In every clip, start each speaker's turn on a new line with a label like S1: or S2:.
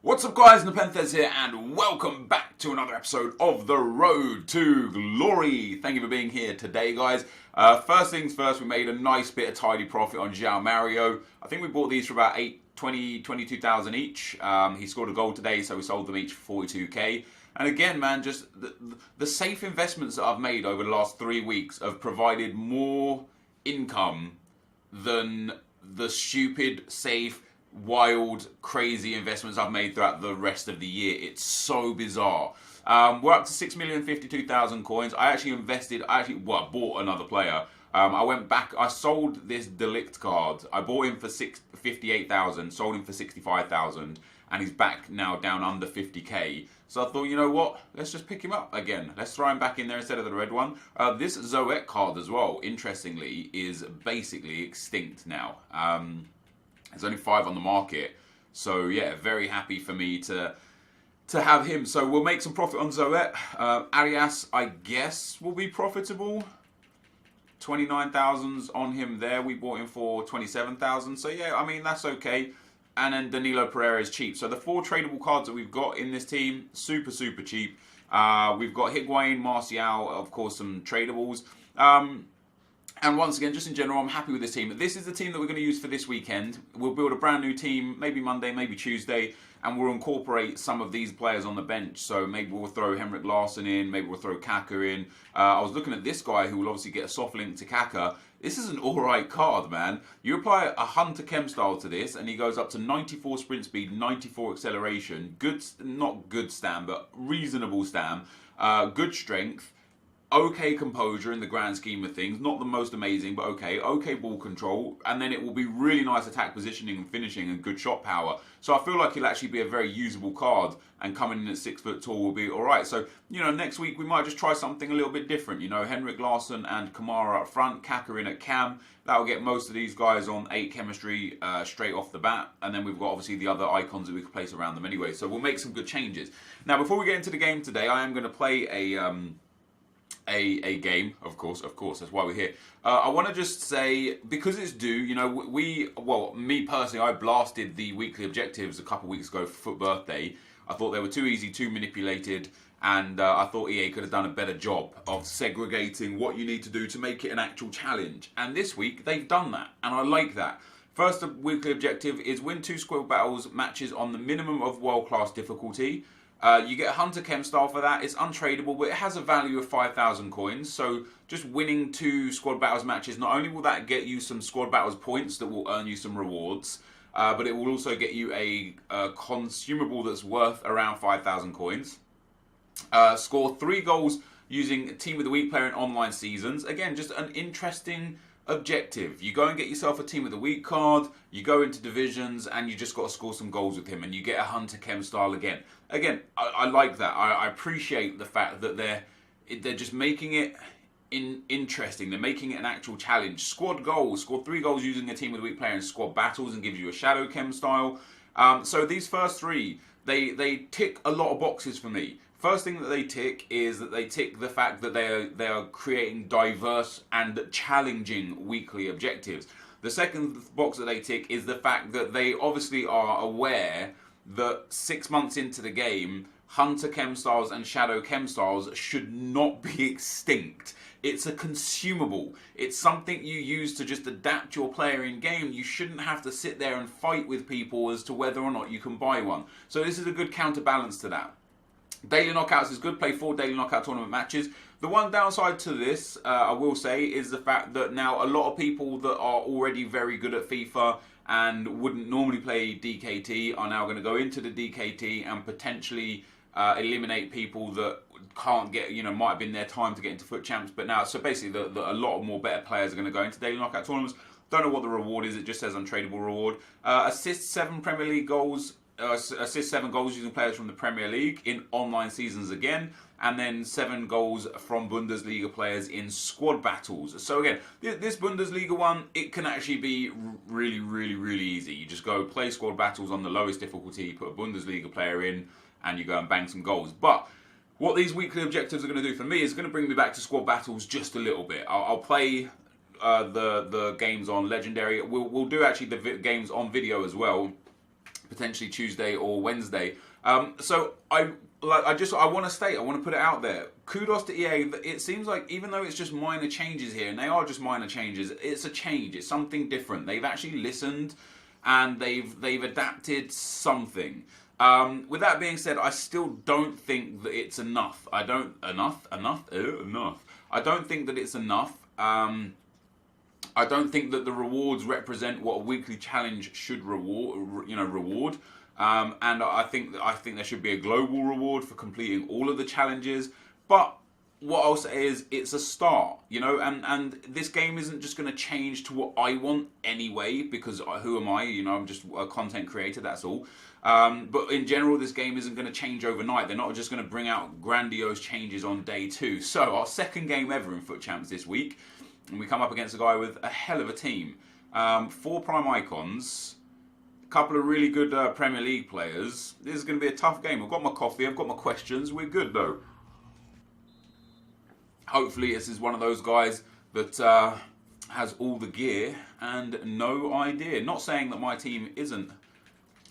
S1: What's up guys, NepentheZ here and welcome back to another episode of The Road to Glory. Thank you for being here today guys. First things first, we made a nice bit of tidy profit on João Mario. I think we bought these for about 22,000 each. He scored a goal today, so we sold them each for 42k. And again man, just the safe investments that I've made over the last 3 weeks have provided more income than the stupid, safe, wild, crazy investments I've made throughout the rest of the year. It's so bizarre. We're up to 6,052,000 coins. I bought another player. I went back, I sold this Delict card. I bought him for 58,000, sold him for 65,000, and he's back now down under 50k. So I thought, you know what, let's just pick him up again. Let's throw him back in there instead of the red one. This Zoet card as well, interestingly, is basically extinct now. There's only 5 on the market, so yeah, very happy for me to have him. So we'll make some profit on Zoet. Arias, I guess, will be profitable. 29,000's on him there. We bought him for 27,000, so yeah, I mean, that's okay. And then Danilo Pereira is cheap. So the 4 tradable cards that we've got in this team, super cheap. We've got Higuain, Martial, of course, some tradables. And once again, just in general, I'm happy with this team. This is the team that we're going to use for this weekend. We'll build a brand new team, maybe Monday, maybe Tuesday, and we'll incorporate some of these players on the bench. So maybe we'll throw Henrik Larsson in, maybe we'll throw Kaka in. I was looking at this guy who will obviously get a soft link to Kaka. This is an alright card, man. You apply a Hunter Chem style to this, and he goes up to 94 sprint speed, 94 acceleration, good, not good stam, but reasonable stam, good strength, okay composure in the grand scheme of things, not the most amazing, but okay ball control, and then it will be really nice attack positioning and finishing and good shot power. So I feel like he'll actually be a very usable card, and coming in at 6 foot tall will be alright. So, you know, next week we might just try something a little bit different. You know, Henrik Larsson and Kamara up front, Kaka in at cam. That'll get most of these guys on 8 chemistry straight off the bat, and then we've got obviously the other icons that we can place around them anyway. So we'll make some good changes. Now, before we get into the game today, I am going to play a game, of course, that's why we're here. I want to just say, because it's due, you know, me personally, I blasted the weekly objectives a couple weeks ago for Foot Birthday. I thought they were too easy, too manipulated, and I thought EA could have done a better job of segregating what you need to do to make it an actual challenge. And this week, they've done that, and I like that. First weekly objective is win 2 squad battles matches on the minimum of world-class difficulty. You get a Hunter Chem style for that. It's untradeable, but it has a value of 5,000 coins. So just winning 2 squad battles matches, not only will that get you some squad battles points that will earn you some rewards, but it will also get you a consumable that's worth around 5,000 coins. Score 3 goals using Team of the Week player in online seasons. Again, just an interesting objective. You go and get yourself a Team of the Week card, you go into divisions, and you just got to score some goals with him, and you get a Hunter Chem style again. Again, I like that. I appreciate the fact that they're just making it interesting. They're making it an actual challenge. Squad goals, score 3 goals using a Team of the Week player in squad battles, and gives you a Shadow Chem style. So these first 3, they tick a lot of boxes for me. First thing that they tick is that they tick the fact that they are creating diverse and challenging weekly objectives. The second box that they tick is the fact that they obviously are aware that 6 months into the game, Hunter Chem styles and Shadow Chem styles should not be extinct. It's a consumable. It's something you use to just adapt your player in game. You shouldn't have to sit there and fight with people as to whether or not you can buy one. So this is a good counterbalance to that. Daily knockouts is good. Play 4 daily knockout tournament matches. The one downside to this, I will say, is the fact that now a lot of people that are already very good at FIFA and wouldn't normally play DKT are now going to go into the DKT and potentially eliminate people that can't get, you know, might have been their time to get into Foot Champs. But now, so basically, a lot of more better players are going to go into daily knockout tournaments. Don't know what the reward is. It just says untradeable reward. Assist 7 Premier League goals. Assist 7 goals using players from the Premier League in online seasons again, and then 7 goals from Bundesliga players in squad battles. So again, this Bundesliga one, it can actually be really easy. You just go play squad battles on the lowest difficulty, put a Bundesliga player in, and you go and bang some goals. But what these weekly objectives are going to do for me is going to bring me back to squad battles just a little bit. I'll play the games on Legendary. We'll do actually the games on video as well. potentially Tuesday or Wednesday. So I want to state, I want to put it out there. Kudos to EA. It seems like even though it's just minor changes here, and they are just minor changes, it's a change. It's something different. They've actually listened and they've adapted something. With that being said, I still don't think that it's enough. I don't think that it's enough. I don't think that the rewards represent what a weekly challenge should reward. And I think there should be a global reward for completing all of the challenges. But what I'll say is it's a start, and this game isn't just going to change to what I want anyway, because who am I? I'm just a content creator, that's all. But in general, this game isn't going to change overnight. They're not just going to bring out grandiose changes on day 2. So our second game ever in Foot Champs this week, and we come up against a guy with a hell of a team. 4 prime icons, a couple of really good Premier League players. This is going to be a tough game. I've got my coffee, I've got my questions. We're good though. Hopefully this is one of those guys that has all the gear and no idea. Not saying that my team isn't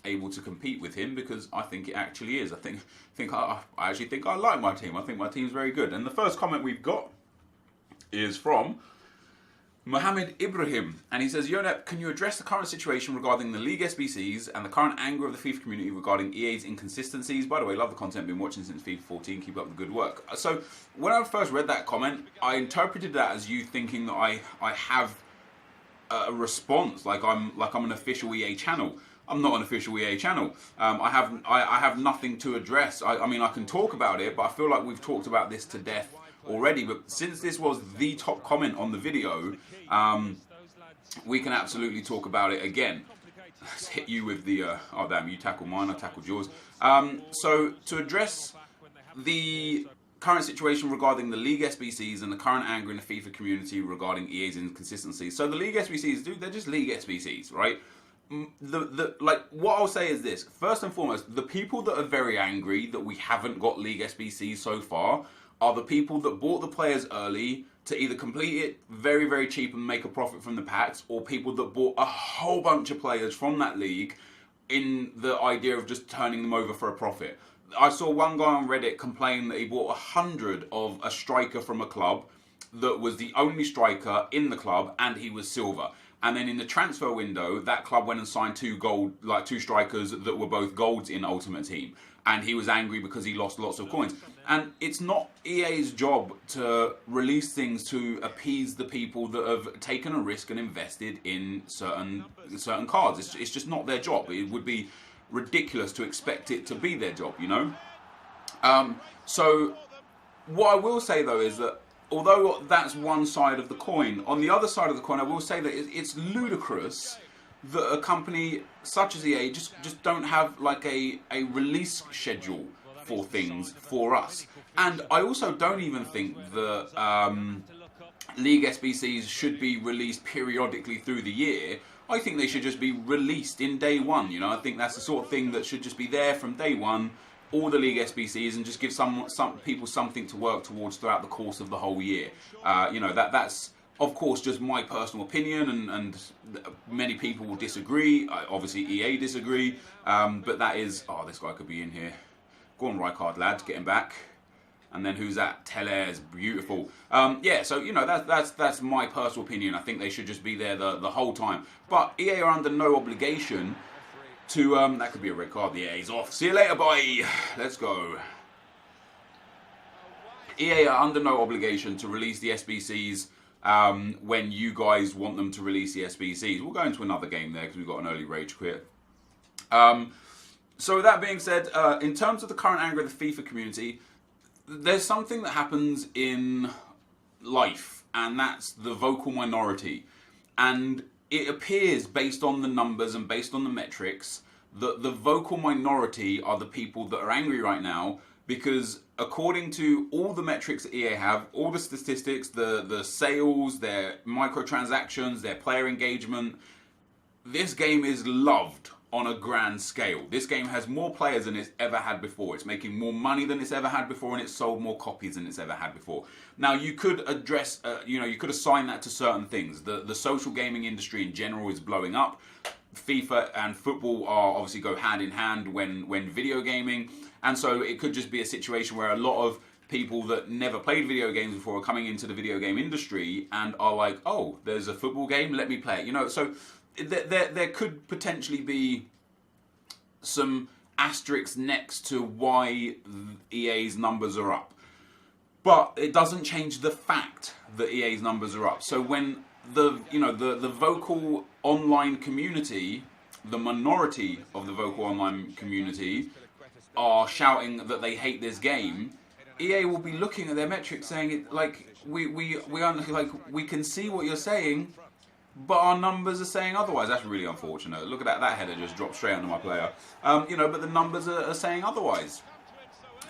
S1: able to compete with him, because I think it actually is. I actually think I like my team. I think my team's very good. And the first comment we've got is from Mohammed Ibrahim, and he says, Yonep, can you address the current situation regarding the League SBCs and the current anger of the FIFA community regarding EA's inconsistencies? By the way, love the content, been watching since FIFA 14, keep up the good work. So, when I first read that comment, I interpreted that as you thinking that I have a response, like I'm an official EA channel. I'm not an official EA channel. I have nothing to address. I mean, I can talk about it, but I feel like we've talked about this to death already. But since this was the top comment on the video, we can absolutely talk about it again. Let's hit you with the oh damn, you tackled mine, I tackled yours. So to address the current situation regarding the League SBCs and the current anger in the FIFA community regarding EA's inconsistencies. So the League SBCs, dude, they're just League SBCs, right? Like, what I'll say is this. First and foremost, the people that are very angry that we haven't got League SBCs so far are the people that bought the players early to either complete it very, very cheap and make a profit from the packs, or people that bought a whole bunch of players from that league in the idea of just turning them over for a profit. I saw one guy on Reddit complain that he bought 100 of a striker from a club that was the only striker in the club, and he was silver. And then in the transfer window, that club went and signed 2 strikers that were both golds in Ultimate Team. And he was angry because he lost lots of coins. And it's not EA's job to release things to appease the people that have taken a risk and invested in certain cards. It's just not their job. It would be ridiculous to expect it to be their job, So what I will say though is that although that's one side of the coin, on the other side of the coin, I will say that it's ludicrous that a company such as EA just don't have like a release schedule for things for us. And I also don't even think that League SBCs should be released periodically through the year. I think they should just be released in day one. I think that's the sort of thing that should just be there from day one, all the League SBCs, and just give some people something to work towards throughout the course of the whole year. That's of course just my personal opinion, and many people will disagree. Obviously EA disagree, but that is, this guy could be in here. Go on, Rijkaard, lad, get him back. And then who's that? Tellez, beautiful. Yeah, so that's my personal opinion. I think they should just be there the whole time. But EA are under no obligation to that could be a red card. The EA's off. See you later, bye. Let's go. EA are under no obligation to release the SBCs when you guys want them to release the SBCs. We'll go into another game there because we've got an early rage quit. So with that being said, in terms of the current anger of the FIFA community, there's something that happens in life, and that's the vocal minority. And it appears, based on the numbers and based on the metrics, that the vocal minority are the people that are angry right now, because according to all the metrics that EA have, all the statistics, the sales, their microtransactions, their player engagement, this game is loved on a grand scale. This game has more players than it's ever had before. It's making more money than it's ever had before, and it's sold more copies than it's ever had before. Now, you could address, you could assign that to certain things. The social gaming industry in general is blowing up. FIFA and football are obviously go hand in hand when video gaming, and so it could just be a situation where a lot of people that never played video games before are coming into the video game industry and are like, oh, there's a football game, let me play it. You know, so there could potentially be some asterisks next to why EA's numbers are up. But it doesn't change the fact that EA's numbers are up. So when the vocal online community, the minority of the vocal online community are shouting that they hate this game, EA will be looking at their metrics saying it like we can see what you're saying, but our numbers are saying otherwise. That's really unfortunate. Look at that. That header just dropped straight onto my player. But the numbers are saying otherwise.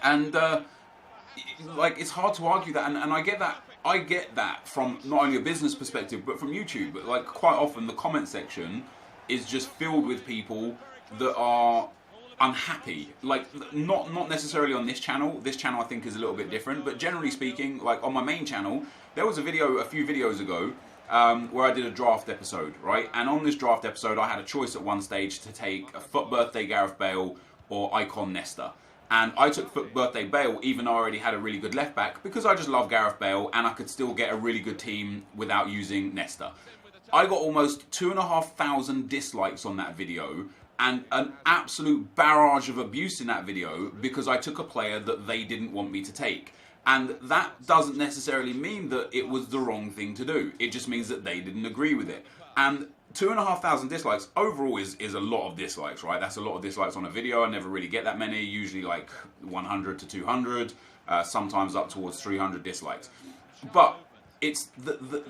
S1: And it's hard to argue that. And I get that. I get that from not only a business perspective, but from YouTube. But like quite often the comment section is just filled with people that are unhappy. Like not necessarily on this channel. This channel I think is a little bit different. But generally speaking, like on my main channel, there was a few videos ago, where I did a draft episode, right? And on this draft episode, I had a choice at one stage to take a FUT birthday Gareth Bale or Icon Nesta. And I took FUT birthday Bale, even though I already had a really good left back, because I just love Gareth Bale and I could still get a really good team without using Nesta. I got almost 2,500 dislikes on that video and an absolute barrage of abuse in that video because I took a player that they didn't want me to take. And that doesn't necessarily mean that it was the wrong thing to do. It just means that they didn't agree with it. And 2,500 dislikes overall is a lot of dislikes, right? That's a lot of dislikes on a video. I never really get that many, usually like 100 to 200, sometimes up towards 300 dislikes. But it's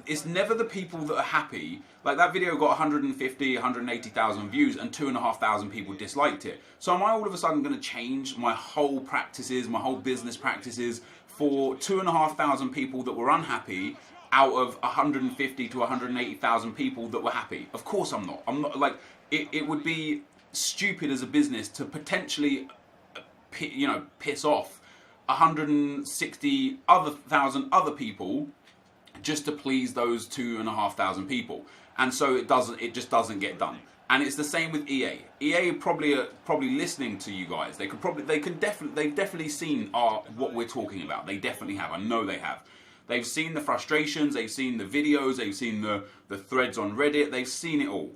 S1: it's never the people that are happy. Like that video got 150, 180,000 views and 2,500 people disliked it. So am I all of a sudden going to change my whole practices, my whole business practices for 2,500 people that were unhappy out of 150 to 180,000 people that were happy? Of course I'm not. I'm not like it would be stupid as a business to potentially piss off 160,000 other people just to please those 2,500 people. And so it just doesn't get done. And it's the same with EA. EA probably listening to you guys. They've definitely seen what we're talking about. They definitely have. I know they have. They've seen the frustrations. They've seen the videos. They've seen the threads on Reddit. They've seen it all.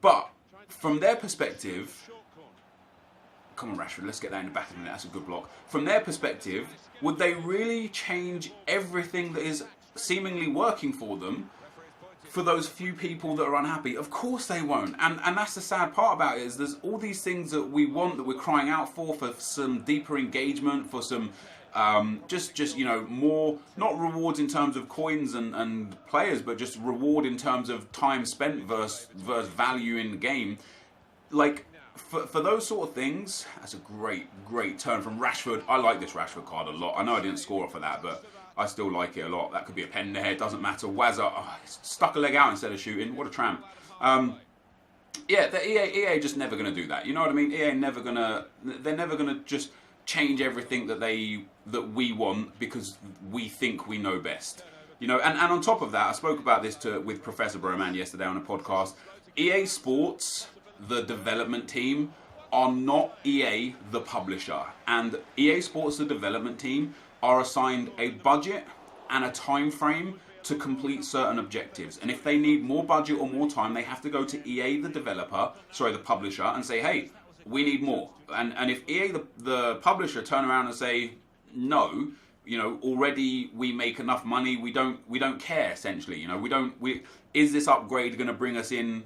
S1: But from their perspective, come on Rashford, let's get that in the back of the net. That's a good block. From their perspective, would they really change everything that is seemingly working for them for those few people that are unhappy? Of course they won't. And that's the sad part about it, is there's all these things that we want, that we're crying out for some deeper engagement, for some more, not rewards in terms of coins and players, but just reward in terms of time spent versus value in the game. Like for those sort of things, that's a great turn from Rashford. I like this Rashford card a lot. I know I didn't score off of that, but I still like it a lot. That could be a pen there, it doesn't matter. Wazza, stuck a leg out instead of shooting. What a tramp. The EA just never going to do that. You know what I mean? They're never going to just change everything that we want because we think we know best. You know, and on top of that, I spoke about this with Professor Broman yesterday on a podcast. EA Sports, the development team, are not EA the publisher. And EA Sports, the development team, are assigned a budget and a time frame to complete certain objectives. And if they need more budget or more time, they have to go to EA, the publisher, and say, hey, we need more. And if EA, the publisher, turn around and say, no, already we make enough money, we don't care, essentially. Is this upgrade going to bring us in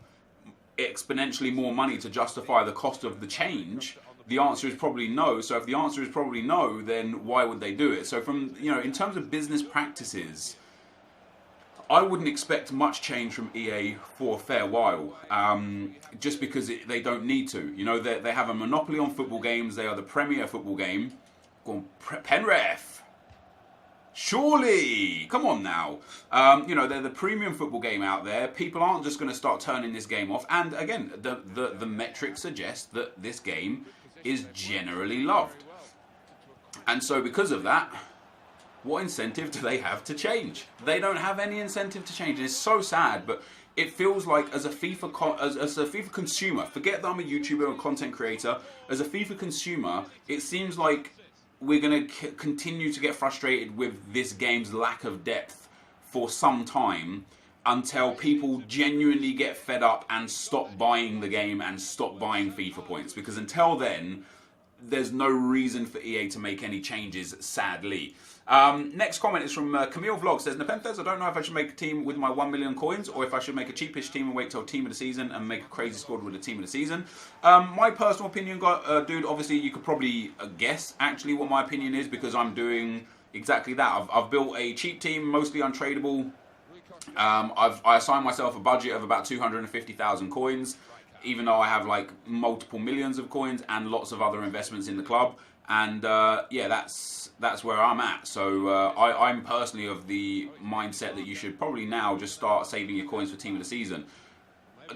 S1: exponentially more money to justify the cost of the change? The answer is probably no. So if the answer is probably no, then why would they do it? So from, in terms of business practices, I wouldn't expect much change from EA for a fair while, just because they don't need to. They have a monopoly on football games. They are the premier football game. Go on, Penref. Surely, come on now. They're the premium football game out there. People aren't just going to start turning this game off. And again, the metrics suggest that this game is generally loved. And so because of that, what incentive do they have to change? They don't have any incentive to change. And it's so sad, but it feels like as a as a FIFA consumer, forget that I'm a YouTuber and content creator, as a FIFA consumer, it seems like we're going to continue to get frustrated with this game's lack of depth for some time, until people genuinely get fed up and stop buying the game and stop buying FIFA points. Because until then, there's no reason for EA to make any changes, sadly. Next comment is from Camille Vlog. Says, NepentheZ, I don't know if I should make a team with my 1 million coins or if I should make a cheapish team and wait till team of the season and make a crazy squad with a team of the season. My personal opinion, dude, obviously you could probably guess actually what my opinion is, because I'm doing exactly that. I've built a cheap team, mostly untradeable. I assigned myself a budget of about 250,000 coins, even though I have like multiple millions of coins and lots of other investments in the club. And yeah, that's where I'm at. So I'm personally of the mindset that you should probably now just start saving your coins for team of the season.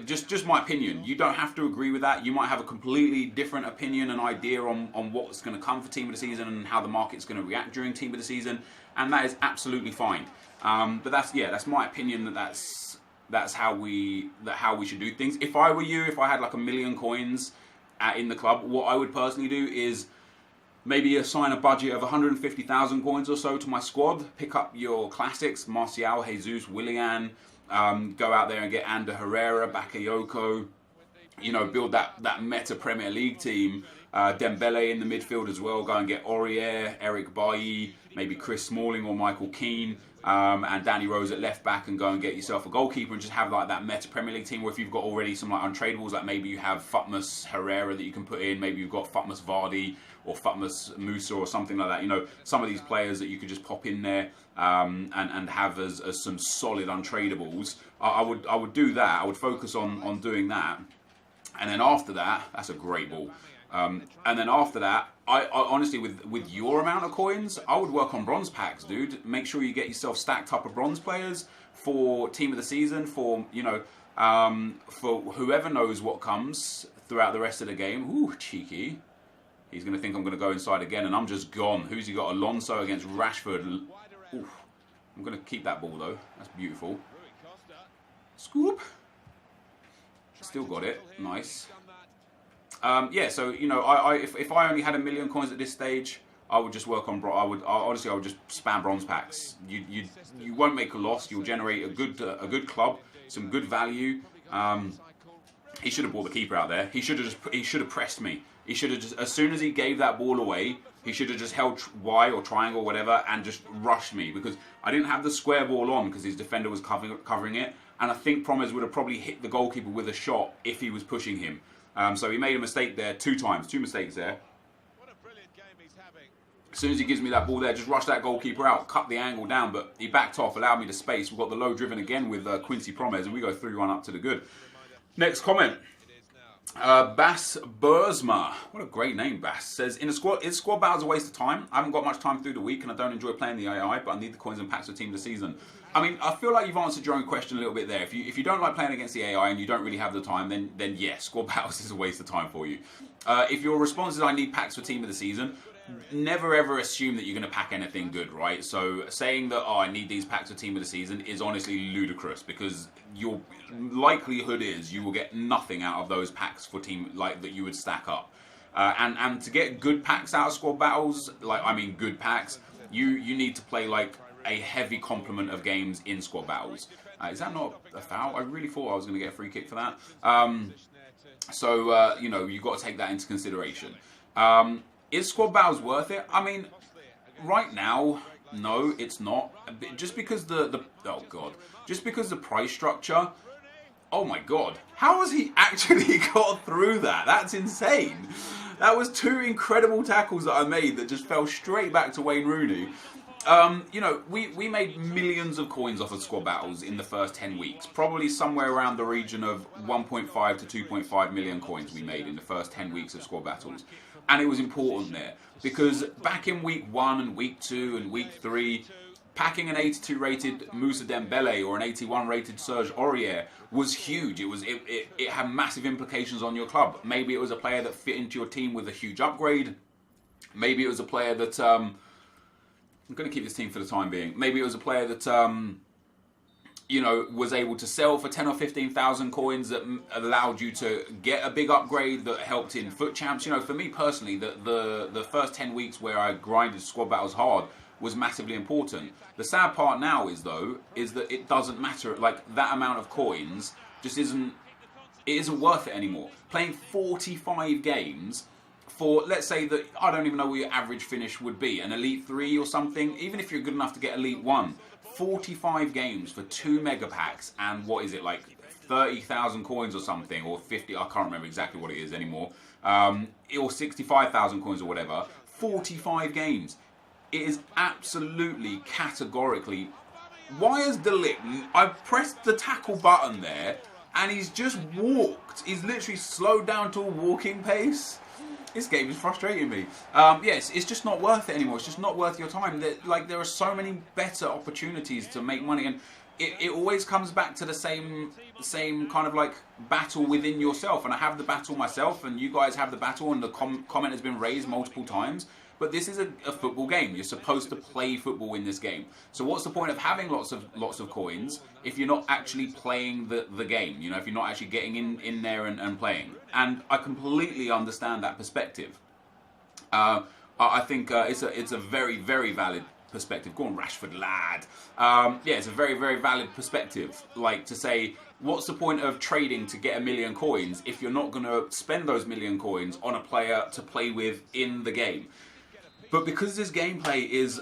S1: Just my opinion. You don't have to agree with that. You might have a completely different opinion and idea on what's going to come for team of the season and how the market's going to react during team of the season, and that is absolutely fine. But that's my opinion. That's how we should do things. If I were you, if I had like 1 million coins in the club, what I would personally do is maybe assign a budget of 150,000 coins or so to my squad. Pick up your classics: Martial, Jesus, Willian. Go out there and get Ander Herrera, Bakayoko. You know, build that meta Premier League team. Dembele in the midfield as well. Go and get Aurier, Eric Bailly, maybe Chris Smalling or Michael Keane. And Danny Rose at left back, and go and get yourself a goalkeeper and just have like that meta Premier League team. Or if you've got already some like untradables, like maybe you have Futmas Herrera that you can put in, maybe you've got Futmas Vardy or Futmas Musa or something like that. You know, some of these players that you could just pop in there and have as some solid untradables. I would do that. I would focus on doing that, and then after that, that's a great ball. And then after that, I honestly, with your amount of coins, I would work on bronze packs, dude. Make sure you get yourself stacked up of bronze players for team of the season, for, you know, for whoever knows what comes throughout the rest of the game. Ooh, cheeky. He's going to think I'm going to go inside again, and I'm just gone. Who's he got? Alonso against Rashford. Oof. I'm going to keep that ball, though. That's beautiful. Scoop. Still got it. Nice. Yeah, so, you know, if I only had 1 million coins at this stage, I would just work on honestly I would just spam bronze packs. You won't make a loss. You'll generate a good club, some good value. He should have brought the keeper out there. He should have pressed me. He should have just, as soon as he gave that ball away, he should have just held Y or triangle or whatever and just rushed me, because I didn't have the square ball on because his defender was covering it, and I think Promes would have probably hit the goalkeeper with a shot if he was pushing him. So he made a mistake there 2 mistakes there. As soon as he gives me that ball there, just rush that goalkeeper out, cut the angle down, but he backed off, allowed me the space. We've got the low driven again with Quincy Promes, and we go 3-1 up to the good. Next comment. Bass Bursma, what a great name, Bass, says, is squad battles a waste of time? I haven't got much time through the week and I don't enjoy playing the AI, but I need the coins and packs for team of the season. I mean, I feel like you've answered your own question a little bit there. If you don't like playing against the AI and you don't really have the time, then yes, squad battles is a waste of time for you. If your response is I need packs for team of the season, never ever assume that you're going to pack anything good, right? So saying that, I need these packs for team of the season is honestly ludicrous, because your likelihood is you will get nothing out of those packs for team like that you would stack up. And to get good packs out of squad battles, good packs, you need to play like a heavy complement of games in squad battles. Is that not a foul? I really thought I was going to get a free kick for that. You know, you've got to take that into consideration. Is squad battles worth it? I mean, right now, no, it's not. Just because just because the price structure. Oh my God, how has he actually got through that? That's insane. That was 2 incredible tackles that I made that just fell straight back to Wayne Rooney. You know, we made millions of coins off of squad battles in the first 10 weeks. Probably somewhere around the region of 1.5 to 2.5 million coins we made in the first 10 weeks of squad battles. And it was important there, because back in week 1 and week 2 and week 3, packing an 82 rated Moussa Dembele or an 81 rated Serge Aurier was huge. It had massive implications on your club. Maybe it was a player that fit into your team with a huge upgrade. Maybe it was a player that I'm going to keep this team for the time being. Maybe it was a player that was able to sell for 10 or 15,000 coins that allowed you to get a big upgrade that helped in FUT Champs. For me personally, the first 10 weeks where I grinded squad battles hard was massively important. The sad part now is that it doesn't matter. Like, that amount of coins just isn't worth it anymore. Playing 45 games for, let's say that, I don't even know what your average finish would be, an Elite 3 or something, even if you're good enough to get Elite 1, 45 games for 2 mega packs and what is it, like 30,000 coins or something, or 50, I can't remember exactly what it is anymore, or 65,000 coins or whatever, 45 games. It is absolutely, categorically, why has De Ligt, I pressed the tackle button there, and he's just walked. He's literally slowed down to a walking pace. This game is frustrating me. Yes, it's just not worth it anymore. It's just not worth your time. There are so many better opportunities to make money, and it always comes back to the same kind of like battle within yourself. And I have the battle myself, and you guys have the battle, and the comment has been raised multiple times. But this is a football game. You're supposed to play football in this game. So what's the point of having lots of coins if you're not actually playing the game? If you're not actually getting in there and playing. And I completely understand that perspective. I think it's a very, very valid perspective. Go on, Rashford, lad. It's a very, very valid perspective. Like, to say, what's the point of trading to get 1 million coins if you're not going to spend those 1 million coins on a player to play with in the game? But because this gameplay is,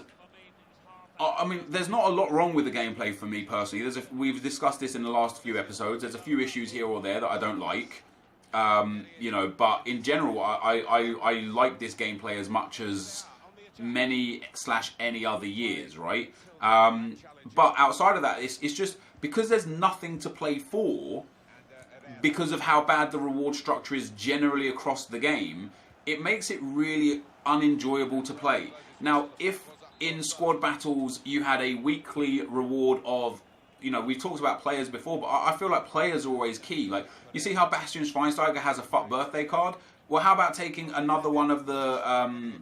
S1: there's not a lot wrong with the gameplay for me personally. We've discussed this in the last few episodes. There's a few issues here or there that I don't like. But in general, I like this gameplay as much as many/any other years, right? But outside of that, it's just because there's nothing to play for, because of how bad the reward structure is generally across the game, it makes it really unenjoyable to play. Now, if in squad battles you had a weekly reward of, we've talked about players before, but I feel like players are always key. Like, you see how Bastian Schweinsteiger has a FUT birthday card? Well, how about taking another one of the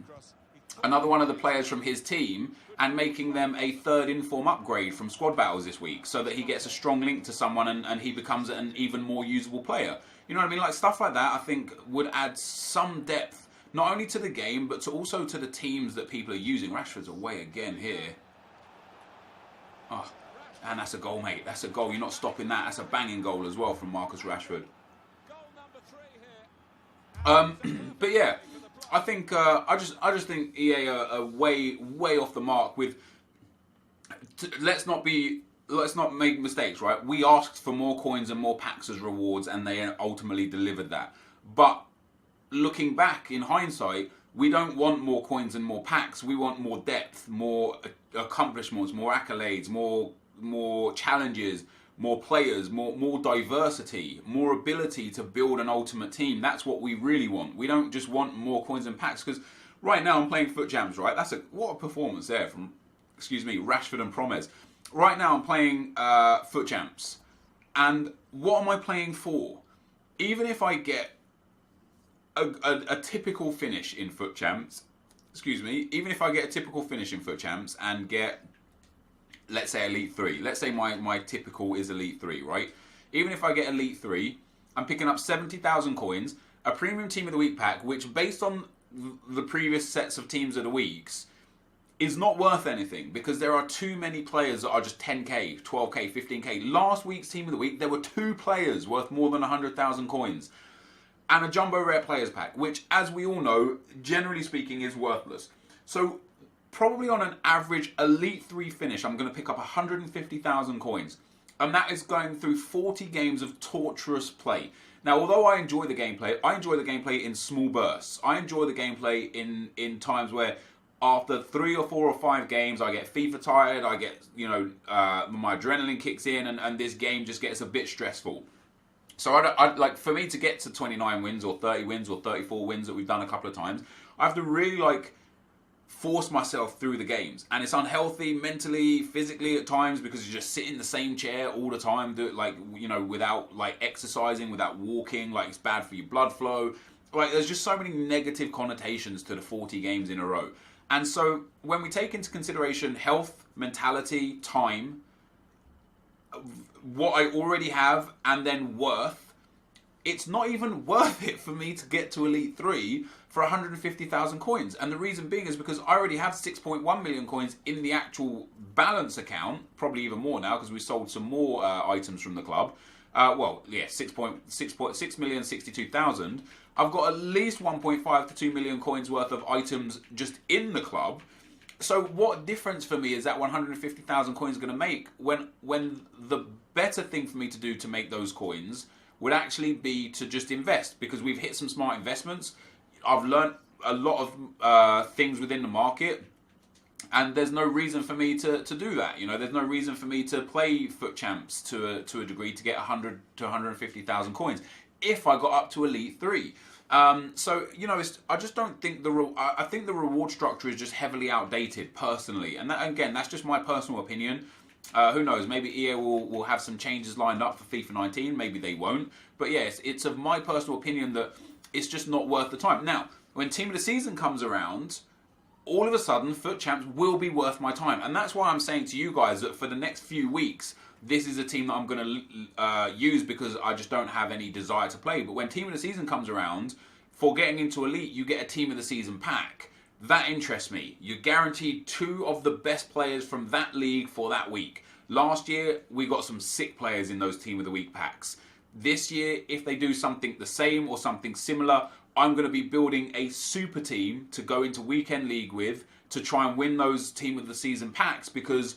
S1: players from his team and making them a 3rd inform upgrade from squad battles this week, so that he gets a strong link to someone and he becomes an even more usable player. You know what I mean? Like, stuff like that I think would add some depth, not only to the game, but also to the teams that people are using. Rashford's away again here. Oh, and that's a goal, mate. That's a goal. You're not stopping that. That's a banging goal as well from Marcus Rashford. But yeah, I think I just think EA are way off the mark with. Let's not make mistakes, right? We asked for more coins and more packs as rewards, and they ultimately delivered that. But looking back in hindsight, we don't want more coins and more packs. We want more depth, more accomplishments, more accolades, more challenges, more players, more diversity, more ability to build an ultimate team. That's what we really want. We don't just want more coins and packs, because right now I'm playing FUT Champs, right? What a performance there from, Rashford and Promes. Right now I'm playing FUT Champs, and what am I playing for? Even if I get a typical finish in FUT Champs, even if I get a typical finish in FUT Champs and get, let's say, Elite 3. Let's say my typical is Elite 3, right? Even if I get Elite 3, I'm picking up 70,000 coins, a Premium Team of the Week pack, which, based on the previous sets of Teams of the Weeks, is not worth anything, because there are too many players that are just 10k, 12k, 15k. Last week's Team of the Week, there were 2 players worth more than 100,000 coins. And a Jumbo Rare Players Pack, which, as we all know, generally speaking, is worthless. So, probably on an average Elite 3 finish, I'm going to pick up 150,000 coins. And that is going through 40 games of torturous play. Now, although I enjoy the gameplay in small bursts. I enjoy the gameplay in times where, after 3 or 4 or 5 games, I get FIFA tired, I get, my adrenaline kicks in, and this game just gets a bit stressful. So I'd like, for me to get to 29 wins or 30 wins or 34 wins that we've done a couple of times, I have to really force myself through the games. And it's unhealthy mentally, physically at times, because you just sit in the same chair all the time, do it without exercising, without walking, it's bad for your blood flow. There's just so many negative connotations to the 40 games in a row. And so when we take into consideration health, mentality, time, what I already have and then worth, it's not even worth it for me to get to Elite 3 for 150,000 coins. And the reason being is because I already have 6.1 million coins in the actual balance account, probably even more now because we sold some more items from the club. Well, yeah, 6,662,000. I've got at least 1.5 to 2 million coins worth of items just in the club. So what difference for me is that 150,000 coins going to make when the better thing for me to do to make those coins would actually be to just invest, because we've hit some smart investments. I've learned a lot of things within the market, and there's no reason for me to do that. You know, there's no reason for me to play Foot Champs to a degree to get 100 to 150,000 coins if I got up to Elite 3. So, you know, I just don't think I think the reward structure is just heavily outdated, personally. And that, again, that's just my personal opinion. Who knows, maybe EA will have some changes lined up for FIFA 19, maybe they won't. But yes, it's of my personal opinion that it's just not worth the time. Now, when Team of the Season comes around, all of a sudden, Foot Champs will be worth my time. And that's why I'm saying to you guys that for the next few weeks, this is a team that I'm going to use because I just don't have any desire to play. But when Team of the Season comes around, for getting into Elite, you get a Team of the Season pack. That interests me. You're guaranteed 2 of the best players from that league for that week. Last year, we got some sick players in those Team of the Week packs. This year, if they do something the same or something similar, I'm going to be building a super team to go into Weekend League with to try and win those Team of the Season packs, because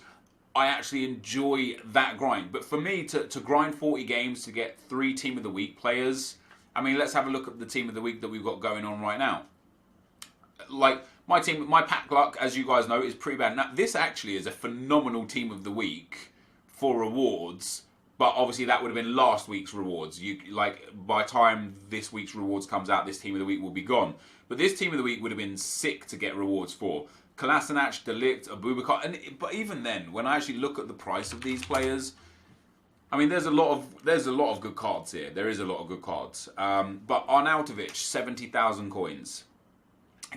S1: I actually enjoy that grind. But for me, to grind 40 games to get 3 Team of the Week players, I mean, let's have a look at the Team of the Week that we've got going on right now. Like, my team, my pack luck, as you guys know, is pretty bad. Now, this actually is a phenomenal Team of the Week for rewards, but obviously that would have been last week's rewards. By the time this week's rewards comes out, this Team of the Week will be gone. But this Team of the Week would have been sick to get rewards for. Kolasinac, Delict, Abubakar, but even then, when I actually look at the price of these players, I mean, there's a lot of good cards here. There is a lot of good cards. But Arnautovic, 70,000 coins.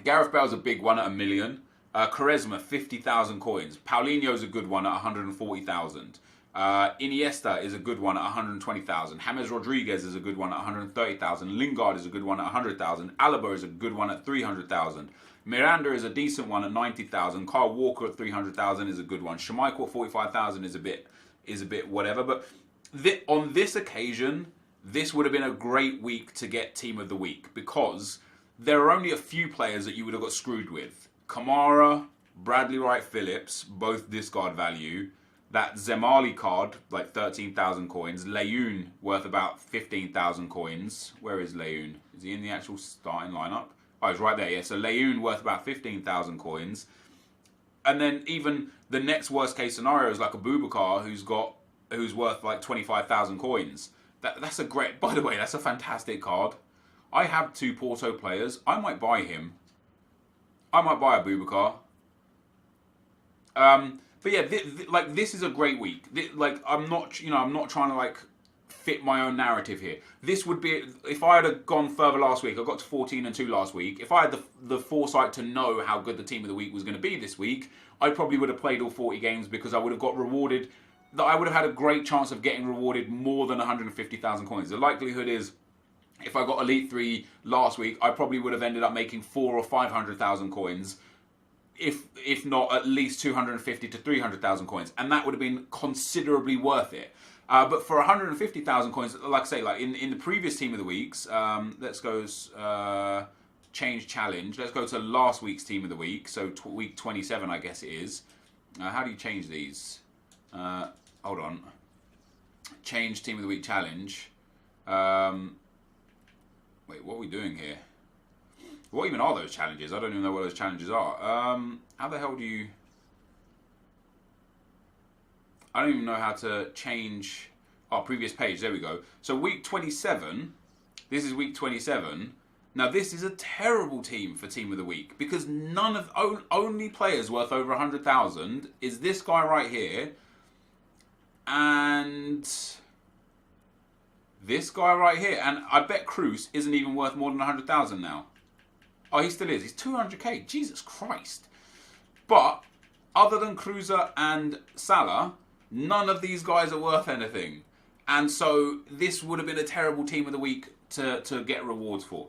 S1: Gareth Bale's a big one at 1 million. Quaresma, 50,000 coins. Paulinho's a good one at 140,000. Iniesta is a good one at 120,000. James Rodriguez is a good one at 130,000. Lingard is a good one at 100,000. Alaba is a good one at 300,000. Miranda is a decent one at 90,000. Kyle Walker at 300,000 is a good one. Schmeichel at 45,000 is a bit whatever. But on this occasion, this would have been a great week to get Team of the Week, because there are only a few players that you would have got screwed with. Kamara, Bradley Wright Phillips, both discard value. That Zemali card, like 13,000 coins. Leyoun, worth about 15,000 coins. Where is Leyoun? Is he in the actual starting lineup? Oh, he's right there, yeah. So Leyoun, worth about 15,000 coins. And then even the next worst case scenario is like a Boubacar who's worth like 25,000 coins. That's a great, by the way, that's a fantastic card. I have 2 Porto players. I might buy him. I might buy a Boubacar. But yeah, this is a great week. I'm not trying to like fit my own narrative here. This would be, if I had gone further last week, I got to 14-2 last week. If I had the foresight to know how good the Team of the Week was going to be this week, I probably would have played all 40 games, because I would have got rewarded. I would have had a great chance of getting rewarded more than 150,000 coins. The likelihood is, if I got Elite 3 last week, I probably would have ended up making 400,000 or 500,000 coins. If not at least 250 to 300,000 coins, and that would have been considerably worth it. But for 150,000 coins, like I say, like in the previous Team of the Weeks, let's go change challenge. Let's go to last week's Team of the Week, so week 27, I guess it is. How do you change these? Hold on. Change Team of the Week challenge. Wait, what are we doing here? What even are those challenges? I don't even know what those challenges are. How the hell do you... I don't even know how to change our previous page. There we go. So week 27, this is week 27. Now this is a terrible team for Team of the Week, because only players worth over 100,000 is this guy right here, and this guy right here. And I bet Cruz isn't even worth more than 100,000 now. Oh, he still is. He's 200k. Jesus Christ. But other than Cruiser and Salah, None of these guys are worth anything. And so this would have been a terrible team of the week to get rewards for.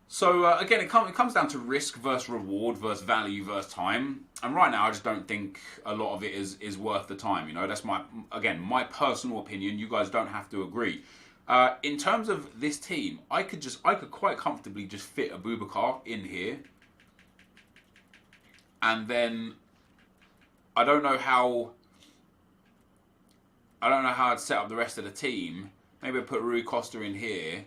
S1: So again, it comes down to risk versus reward versus value versus time. And right now, I just don't think a lot of it is worth the time. You know, that's my personal opinion. You guys don't have to agree. In terms of this team, I could quite comfortably just fit a Boubacar in here. And then I don't know how I'd set up the rest of the team. Maybe I'd put Rui Costa in here,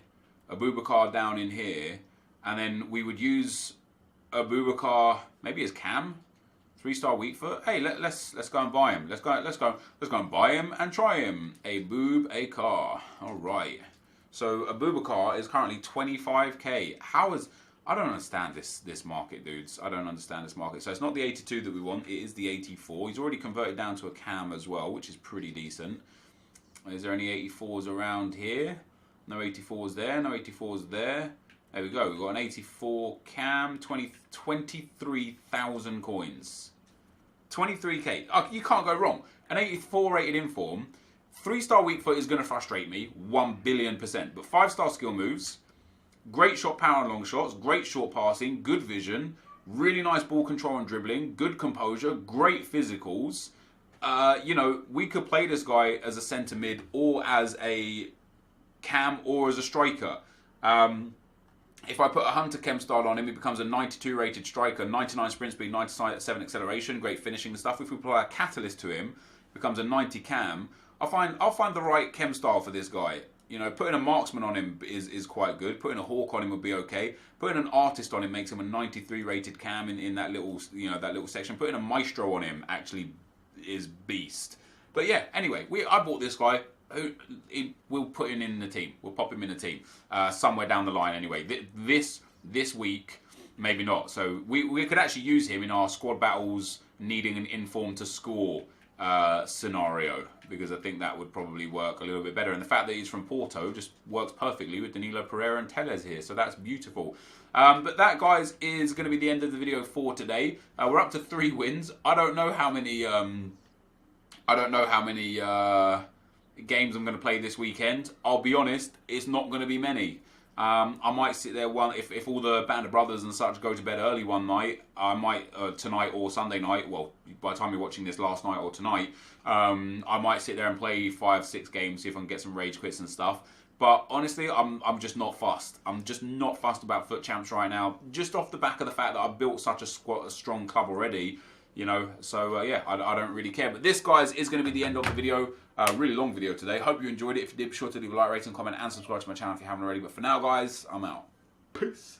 S1: a Boubacar down in here. And then we would use a Boubacar maybe as cam, 3-star weak foot. Hey, let's go and buy him. Let's go and buy him and try him. A Boubacar. All right. So a Boubacar is currently 25k. I don't understand this market, dudes. I don't understand this market. So it's not the 82 that we want. It is the 84. He's already converted down to a cam as well, which is pretty decent. Is there any 84s around here? No 84s there. No 84s there. There we go. We've got an 84 cam, 23,000 coins. 23k. Oh, you can't go wrong. An 84 rated inform. 3-star weak foot is going to frustrate me 1,000,000,000%. But 5-star skill moves, great shot power and long shots, great short passing, good vision, really nice ball control and dribbling, good composure, great physicals. You know, we could play this guy as a centre mid or as a cam or as a striker. If I put a Hunter Chem style on him, he becomes a 92 rated striker, 99 sprint speed, 97 acceleration, great finishing and stuff. If we apply a catalyst to him, becomes a 90 cam. I'll find the right chem style for this guy. You know, putting a marksman on him is quite good. Putting a hawk on him would be okay. Putting an artist on him makes him a 93 rated cam in that little section. Putting a maestro on him actually is beast. But yeah, anyway, I bought this guy. We'll put him in the team. We'll pop him in the team somewhere down the line. Anyway, this week maybe not. So we could actually use him in our squad battles, needing an inform to score scenario, because I think that would probably work a little bit better. And the fact that he's from Porto just works perfectly with Danilo Pereira and Tellez here, so that's beautiful. But that, guys, is going to be the end of the video for today. We're up to 3 wins. I don't know how many games I'm going to play this weekend. I'll be honest, it's not going to be many. I might sit there if all the Band of Brothers and such go to bed early one night. I might tonight or Sunday night. Well, by the time you're watching this, last night or tonight, I might sit there and play 5-6 games, see if I can get some rage quits and stuff. But honestly, I'm just not fussed. I'm just not fussed about Foot Champs right now. Just off the back of the fact that I've built such a strong club already. You know, so yeah, I don't really care. But this, guys, is going to be the end of the video. Really long video today. Hope you enjoyed it. If you did, be sure to leave a like, rating, comment, and subscribe to my channel if you haven't already. But for now, guys, I'm out. Peace.